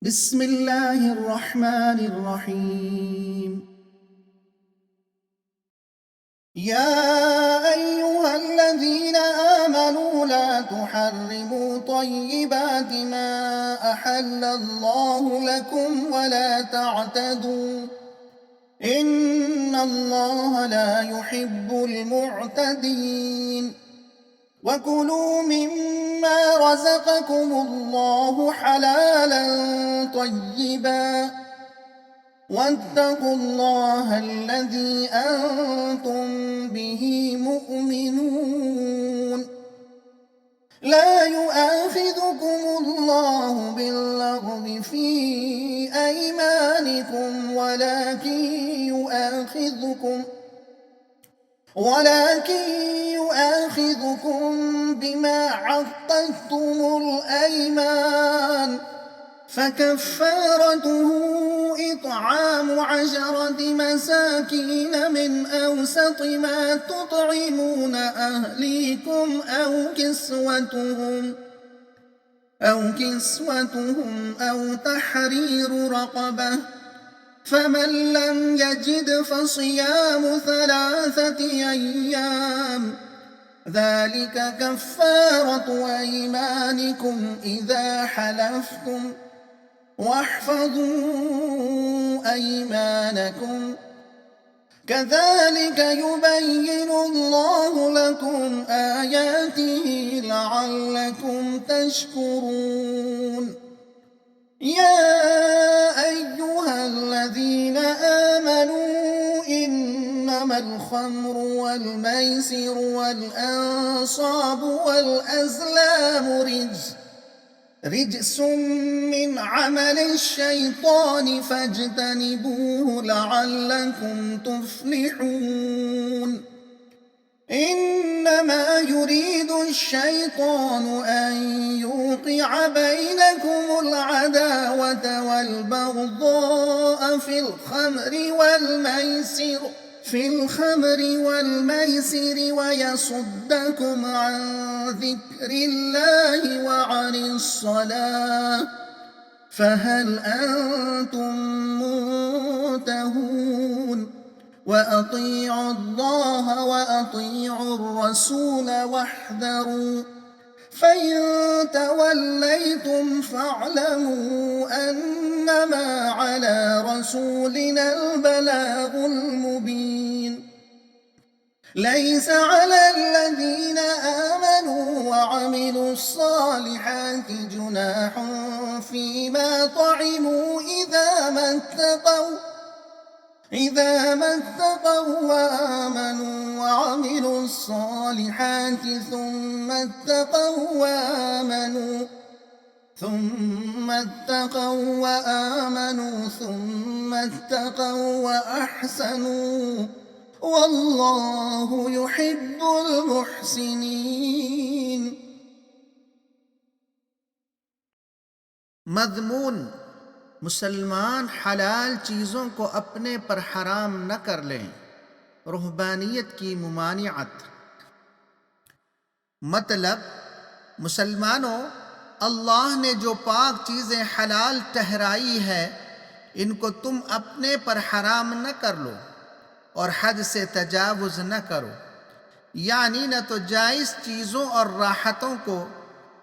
بسم الله الرحمن الرحيم. يا أيها الذين آمنوا لا تحرموا طيبات ما أحل الله لكم ولا تعتدوا إن الله لا يحب المعتدين. وكلوا مما رزقكم الله حلالا طيبا واتقوا الله الذي أنتم به مؤمنون. لا يؤاخذكم الله باللغو في أيمانكم ولكن يؤاخذكم بما عقدتم الأيمان، فكفارته إطعام 10 مساكين من أوسط ما تطعمون أهليكم أو كسوتهم أو تحرير رقبة، فمن لم يجد فصيام 3 أيام، ذلك كفارة أيمانكم إذا حلفتم، واحفظوا أيمانكم، كذلك يبين الله لكم آياته لعلكم تشكرون. يا أيها الذين آمنوا إنما الخمر والميسر والأنصاب والأزلام رجس من عمل الشيطان فاجتنبوه لعلكم تفلحون. إنما يريد الشيطان أن يوقع بينكم العداوة والبغضاء في الخمر والميسر ويصدكم عن ذكر الله وعن الصلاة، فهل أنتم منتهون؟ وأطيعوا الله وأطيعوا الرسول واحذروا، فإن توليتم فاعلموا أنما على رسولنا البلاغ المبين. ليس على الذين آمنوا وعملوا الصالحات جناح فيما طعموا إذا ما اتقوا وآمنوا وعملوا الصالحات ثم اتقوا وأحسنوا والله يحب المحسنين. मज़मून मुसलमान हलाल चीज़ों को अपने पर हराम न कर लें। रुहबानियत की मुमानियत। मतलब, मुसलमानों, अल्लाह ने जो पाक चीज़ें हलाल ठहराई है, इनको तुम अपने पर हराम न कर लो और हद से तजावुज़ न करो। यानी न तो जायज़ चीज़ों और राहतों को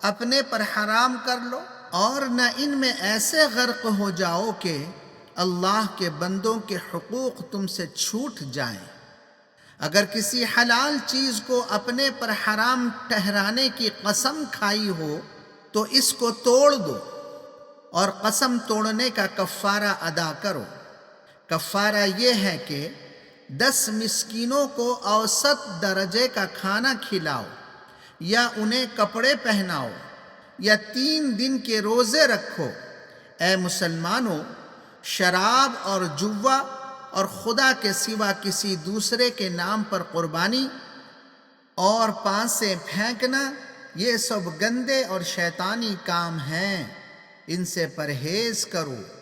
अपने पर हराम कर लो और न इनमें ऐसे गर्क हो जाओ कि अल्लाह के बंदों के हुकूक तुमसे छूट जाएं। अगर किसी हलाल चीज़ को अपने पर हराम ठहराने की कसम खाई हो तो इसको तोड़ दो और कसम तोड़ने का कफ़ारा अदा करो। कफ़ारा ये है कि 10 मिस्कीनों को औसत दर्जे का खाना खिलाओ या उन्हें कपड़े पहनाओ या 3 दिन के रोज़े रखो। ए मुसलमानों, शराब और जुआ और खुदा के सिवा किसी दूसरे के नाम पर कुर्बानी और पांसे फेंकना, ये सब गंदे और शैतानी काम हैं, इनसे परहेज करो।